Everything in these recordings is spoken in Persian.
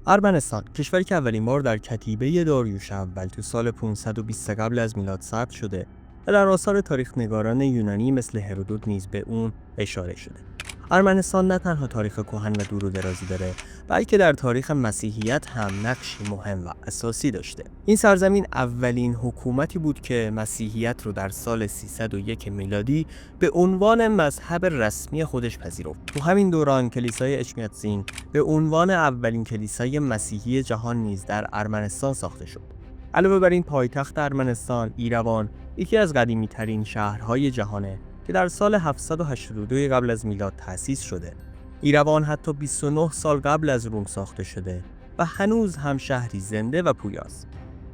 ارمنستان کشوری که اولین بار در کتیبه داریوش اول تو سال 520 قبل از میلاد ثبت شده و در آثار تاریخ‌نگاران یونانی مثل هرودوت نیز به اون اشاره شده. ارمنستان نه تنها تاریخ کهن و دور و درازی داره، بلکه در تاریخ مسیحیت هم نقشی مهم و اساسی داشته. این سرزمین اولین حکومتی بود که مسیحیت رو در سال 301 میلادی به عنوان مذهب رسمی خودش پذیرفت. تو همین دوران کلیسای اچمیادزین به عنوان اولین کلیسای مسیحی جهان نیز در ارمنستان ساخته شد. علاوه بر این پایتخت ارمنستان، ایروان، یکی از قدیمی‌ترین شهرهای جهانه که در سال 782 قبل از میلاد تأسیس شده. ایروان حتی 29 سال قبل از روم ساخته شده و هنوز هم شهری زنده و پویاست.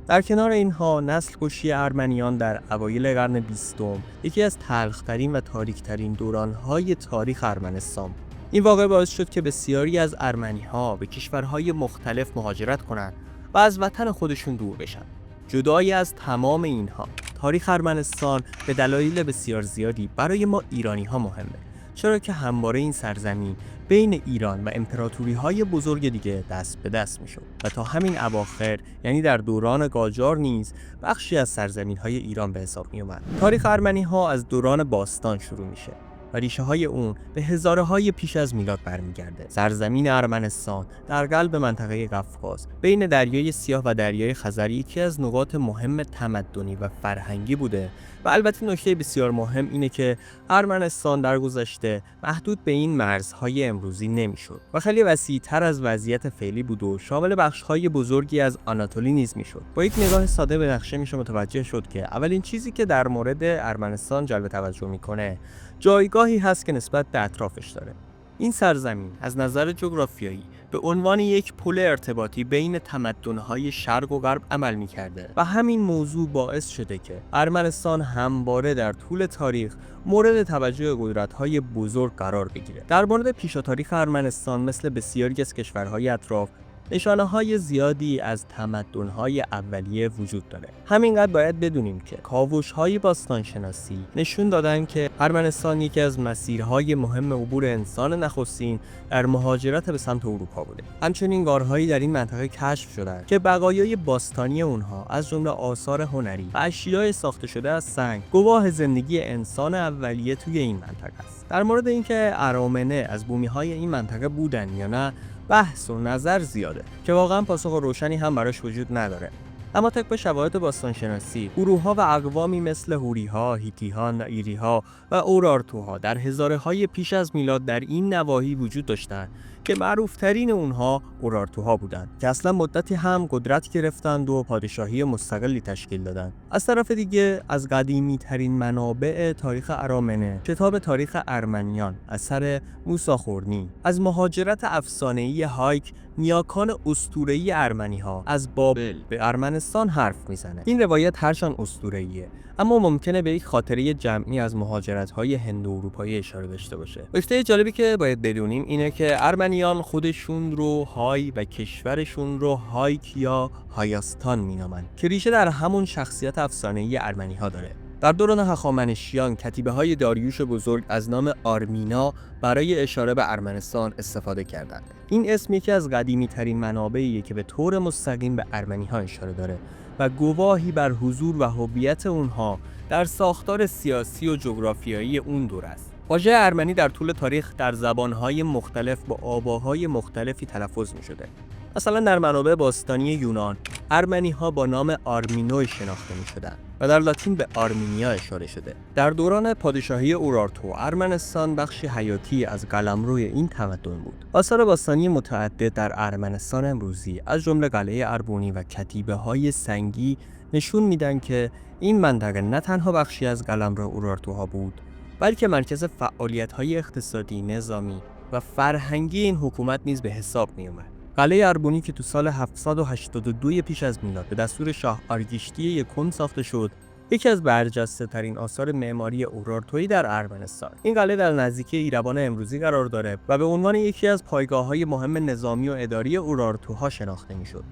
در کنار اینها نسل کشی ارمنیان در اوایل قرن 20 یکی از تلخ‌ترین و تاریک‌ترین دوران‌های تاریخ ارمنستان بود. این واقعه باعث شد که بسیاری از ارمنی‌ها به کشورهای مختلف مهاجرت کنند و از وطن خودشون دور بشن. جدای از تمام اینها، تاریخ ارمنستان به دلایل بسیار زیادی برای ما ایرانی‌ها مهمه، چرا که همواره این سرزمین بین ایران و امپراتوری‌های بزرگ دیگه دست به دست می‌شد و تا همین اواخر، یعنی در دوران قاجار نیز بخشی از سرزمین‌های ایران به حساب می‌اومد. تاریخ ارمنی‌ها از دوران باستان شروع میشه و ریشه‌های اون به هزاره‌های پیش از میلاد برمیگرده. سرزمین ارمنستان در قلب منطقه قفقاز بین دریای سیاه و دریای خزر یکی از نقاط مهم تمدنی و فرهنگی بوده و البته نکته بسیار مهم اینه که ارمنستان در گذشته محدود به این مرزهای امروزی نمیشد و خیلی وسیع‌تر از وضعیت فعلی بود و شامل بخش‌های بزرگی از آناتولی نیز میشد. با یک نگاه ساده به نقشه میشه متوجه شد که اولین چیزی که در مورد ارمنستان جلب توجه میکنه جایگاهی هست که نسبت به اطرافش داره. این سرزمین از نظر جغرافیایی به عنوان یک پل ارتباطی بین تمدن‌های شرق و غرب عمل می‌کرده و همین موضوع باعث شده که ارمنستان همواره در طول تاریخ مورد توجه قدرت‌های بزرگ قرار بگیره. در مورد پیشا تاریخ ارمنستان مثل بسیاری از کشورهای اطراف نشانه‌های زیادی از تمدن‌های اولیه وجود داره. همینقدر باید بدونیم که کاوش‌های باستانشناسی نشون دادن که ارمنستان یکی از مسیرهای مهم عبور انسان نخستین در مهاجرت به سمت اروپا بوده. همچنین غارهایی در این منطقه کشف شدن که بقایای باستانی اونها از جمله آثار هنری و اشیاء ساخته شده از سنگ گواه زندگی انسان اولیه توی این منطقه است. در مورد اینکه ارامنه از بومی‌های این منطقه بودن یا نه بحث و نظر زیاده که واقعا پاسخ روشنی هم براش وجود نداره. اما طبق به شواهد باستانشناسی، گروه‌ها و اقوامی مثل هوری‌ها، هیتی‌ها، نایری‌ها و اورارتوها در هزاره‌های پیش از میلاد در این نواحی وجود داشتند که معروف‌ترین اونها اورارتوها بودند که اصلا مدتی هم قدرت گرفتند و پادشاهی مستقلی تشکیل دادند. از طرف دیگه از قدیمی‌ترین منابع تاریخ ارامنه، کتاب تاریخ ارمنیان اثر موسی خورنی از مهاجرت افسانه‌ای هایک نیاکان اسطوره‌ای ارمنی‌ها از بابل به ارمنستان حرف میزنه. این روایت هرچند اسطوره‌ایه اما ممکنه به یک خاطره جمعی از مهاجرت‌های هند و اروپایی اشاره داشته باشه. نکته جالبی که باید بدونیم اینه که ارمنیان خودشون رو های و کشورشون رو هایک یا هایاستان مینامن که ریشه در همون شخصیت افسانه‌ای ارمنی‌ها داره. در دوران هخامنشیان کتیبه‌های داریوش بزرگ از نام آرمینا برای اشاره به ارمنستان استفاده کردند. این اسم یکی از قدیمی‌ترین منابعیه که به طور مستقیم به ارمنی‌ها اشاره داره و گواهی بر حضور و هویت اونها در ساختار سیاسی و جغرافیایی اون دور است. واژه ارمنی در طول تاریخ در زبان‌های مختلف با آواهای مختلفی تلفظ می‌شده. مثلا در منابع باستانی یونان ارمنی‌ها با نام آرمینوی شناخته می‌شدند و در لاتین به آرمینیا اشاره شده. در دوران پادشاهی اورارتو ارمنستان بخشی حیاتی از قلمروی این تمدن بود. آثار باستانی متعدد در ارمنستان امروزی از جمله قلعه اربونی و کتیبه‌های سنگی نشون میدن که این منطقه نه تنها بخشی از قلمرو اورارتوها بود، بلکه مرکز فعالیت‌های اقتصادی، نظامی و فرهنگی این حکومت نیز به حساب می‌آمد. قلعه اربونی که تو سال 782 پیش از میلاد به دستور شاه آرگیشتی یکم ساخته شد، یکی از برجسته‌ترین آثار معماری اورارتویی در ارمنستان. این قلعه در نزدیکی ایروان امروزی قرار داره و به عنوان یکی از پایگاه‌های مهم نظامی و اداری اورارتوها شناخته می‌شد.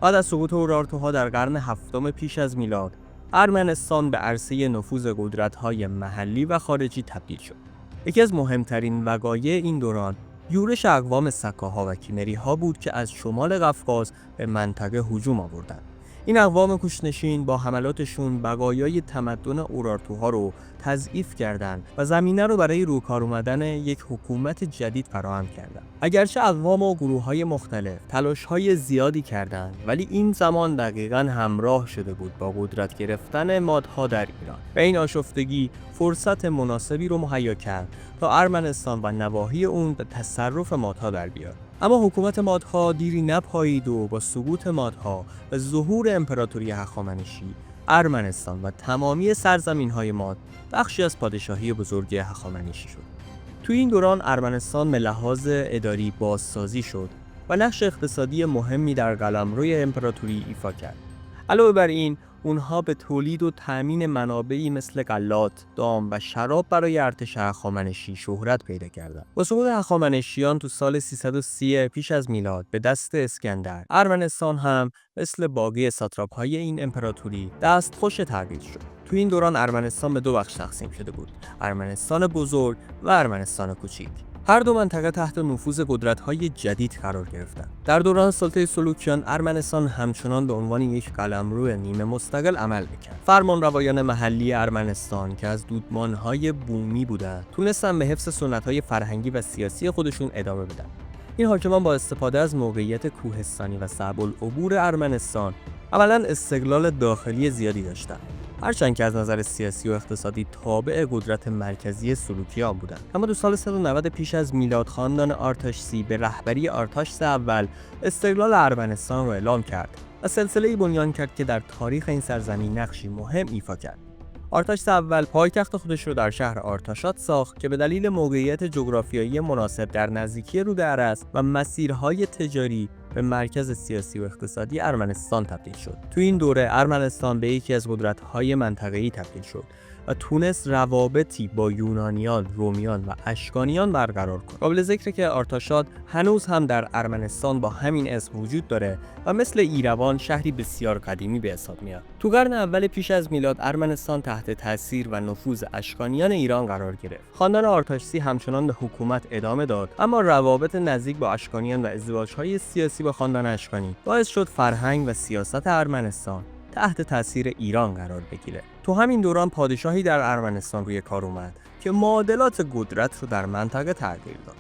بعد از سقوط اورارتوها در قرن هفتم پیش از میلاد، ارمنستان به عرصه نفوذ قدرت‌های محلی و خارجی تبدیل شد. یکی از مهمترین وقایع این دوران یورش اقوام سکاها و کیمری‌ها بود که از شمال قفقاز به منطقه هجوم آوردند. این اقوام کوچ‌نشین با حملاتشون بقایای تمدن اورارتوها رو تضعیف کردند و زمینه رو برای روکار اومدن یک حکومت جدید فراهم کردند. اگرچه اقوام و گروه‌های مختلف تلاش‌های زیادی کردند، ولی این زمان دقیقاً همراه شده بود با قدرت گرفتن مادها در ایران و این آشفتگی فرصت مناسبی رو مهیا کرد تا ارمنستان و نواحی اون به تصرف مادها در بیاد. اما حکومت مادها دیری نپایید و با سقوط مادها و ظهور امپراتوری هخامنشی، ارمنستان و تمامی سرزمین‌های ماد بخشی از پادشاهی بزرگ هخامنشی شد. تو این دوران ارمنستان به لحاظ اداری بازسازی شد و نقش اقتصادی مهمی در قلمروی امپراتوری ایفا کرد. علاوه بر این، اونها به تولید و تأمین منابعی مثل غلات، دام و شراب برای ارتش هخامنشی شهرت پیدا کردند. با سقوط هخامنشیان تو سال 330 پیش از میلاد به دست اسکندر، ارمنستان هم مثل باقی ساتراپ‌های این امپراتوری دستخوش تغییر شد. تو این دوران ارمنستان به دو بخش تقسیم شده بود: ارمنستان بزرگ و ارمنستان کوچیک. هر دو منطقه تحت نفوذ قدرت‌های جدید قرار گرفتند. در دوران سلطه سلوکیان، ارمنستان همچنان به عنوان یک قلمرو نیمه مستقل عمل می‌کرد. فرمانروایان محلی ارمنستان که از دودمان‌های بومی بودند، تونستن به حفظ سنت‌های فرهنگی و سیاسی خودشون ادامه بدن. این حاکمان با استفاده از موقعیت کوهستانی و صعب العبور ارمنستان، عملاً استقلال داخلی زیادی داشتند. هرچند که از نظر سیاسی و اقتصادی تابع قدرت مرکزی سلوکیان بودند، اما در سال 190 پیش از میلاد خاندان آرتاشسی به رهبری آرتاشس اول استقلال ارمنستان را اعلام کرد و سلسله‌ای بنیان کرد که در تاریخ این سرزمین نقشی مهم ایفا کرد. آرتاشس اول پایتخت خودش رو در شهر آرتاشات ساخت که به دلیل موقعیت جغرافیایی مناسب در نزدیکی رود ارس و مسیرهای تجاری به مرکز سیاسی و اقتصادی ارمنستان تبدیل شد. تو این دوره ارمنستان به یکی از قدرت‌های منطقه‌ای تبدیل شد و تونست روابطی با یونانیان، رومیان و اشکانیان برقرار کند. قابل ذکره که آرتاشات هنوز هم در ارمنستان با همین اسم وجود داره و مثل ایروان شهری بسیار قدیمی به حساب میاد. تو قرن اول پیش از میلاد ارمنستان تحت تاثیر و نفوذ اشکانیان ایران قرار گرفت. خاندان آرتاشسی همچنان به حکومت ادامه داد، اما روابط نزدیک با اشکانیان و ازدواج‌های سیاسی با خاندان اشکانی باعث شد فرهنگ و سیاست ارمنستان تحت تاثیر ایران قرار بگیره. تو همین دوران پادشاهی در ارمنستان روی کار اومد که معادلات قدرت رو در منطقه تغییر داد.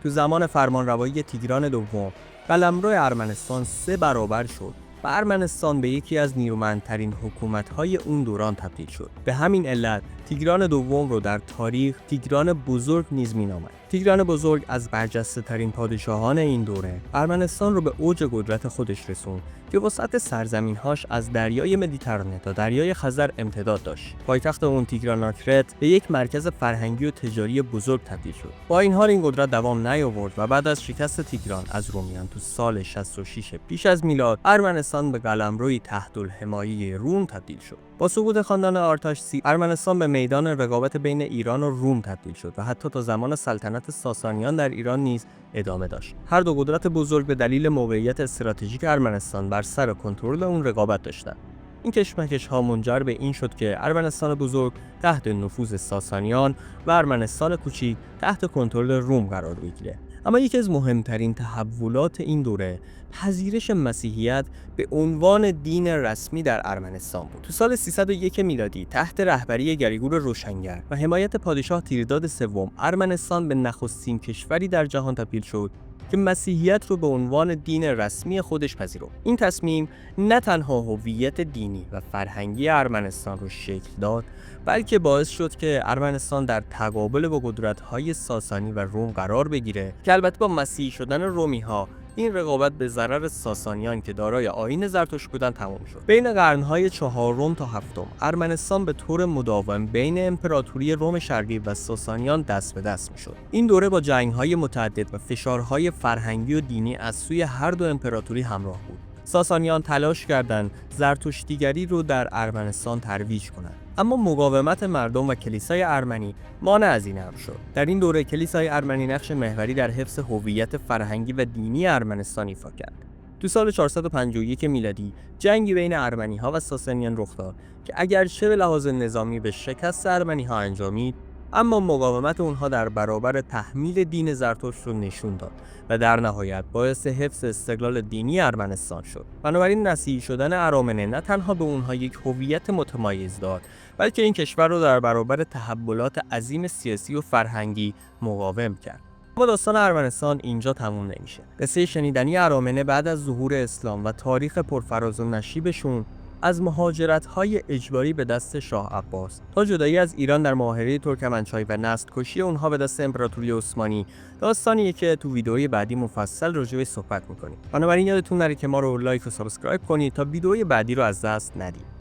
تو زمان فرمانروایی تیگران دوم، قلمرو ارمنستان 3 برابر شد و ارمنستان به یکی از نیرومندترین حکومت‌های اون دوران تبدیل شد. به همین علت تیگران دوم رو در تاریخ تیگران بزرگ نیز می‌نامند. تیگران بزرگ از برجسته‌ترین پادشاهان این دوره ارمنستان رو به اوج قدرت خودش رسوند که وسعت سرزمین‌هاش از دریای مدیترانه تا دریای خزر امتداد داشت. پایتخت اون تیگراناکرت به یک مرکز فرهنگی و تجاری بزرگ تبدیل شد. با این حال این قدرت دوام نیاورد و بعد از شکست تیگران از رومیان تو سال 66 پیش از میلاد، ارمنستان به قلمروی تحت الحمایه روم تبدیل شد. با سقوط خاندان آرتاشسی، ارمنستان به میدان رقابت بین ایران و روم تبدیل شد و حتی تا زمان سلطنت ساسانیان در ایران نیز ادامه داشت. هر دو قدرت بزرگ به دلیل موقعیت استراتژیک ارمنستان بر سر کنترل اون رقابت داشتند. این کشمکش‌ها منجر به این شد که ارمنستان بزرگ تحت نفوذ ساسانیان و ارمنستان کوچیک تحت کنترل روم قرار بگیره. اما یکی از مهمترین تحولات این دوره پذیرش مسیحیت به عنوان دین رسمی در ارمنستان بود. تو سال 301 میلادی تحت رهبری گریگور روشنگر و حمایت پادشاه تیرداد سوم، ارمنستان به نخستین کشوری در جهان تبدیل شد که مسیحیت رو به عنوان دین رسمی خودش پذیرفت. این تصمیم نه تنها هویت دینی و فرهنگی ارمنستان رو شکل داد، بلکه باعث شد که ارمنستان در تقابل با قدرت‌های ساسانی و روم قرار بگیره که البته با مسیحی شدن رومی‌ها این رقابت به ضرر ساسانیان که دارای آیین زرتشت بودند تمام شد. بین قرن‌های 4 تا 7 ارمنستان به طور مداوم بین امپراتوری روم شرقی و ساسانیان دست به دست می‌شد. این دوره با جنگ‌های متعدد و فشارهای فرهنگی و دینی از سوی هر دو امپراتوری همراه بود. ساسانیان تلاش کردند زرتشتیگری رو در ارمنستان ترویج کنند، اما مقاومت مردم و کلیسای ارمنی مانع از این امر شد. در این دوره کلیسای ارمنی نقش محوری در حفظ هویت فرهنگی و دینی ارمنستان ایفا کرد. تو سال 451 میلادی جنگی بین ارمنی‌ها و ساسانیان رخ داد که اگرچه به لحاظ نظامی به شکست ارمنی‌ها انجامید، اما مقاومت اونها در برابر تحمیل دین زرتشت رو نشون داد و در نهایت باعث حفظ استقلال دینی ارمنستان شد. بنابراین مسیحی شدن ارامنه نه تنها به اونها یک هویت متمایز داد، بلکه این کشور رو در برابر تحولات عظیم سیاسی و فرهنگی مقاوم کرد. اما داستان ارمنستان اینجا تموم نمیشه. قصه شنیدنی ارامنه بعد از ظهور اسلام و تاریخ پرفراز و نشیبشون از مهاجرت‌های اجباری به دست شاه عباس تا جدایی از ایران در معاهده ترکمنچای و نسل‌کشی اونها به دست امپراتوری عثمانی، داستانیه که تو ویدئوی بعدی مفصل راجع بهش صحبت می‌کنیم. بنابراین یادتون نره که ما رو لایک و سابسکرایب کنید تا ویدئوی بعدی رو از دست ندید.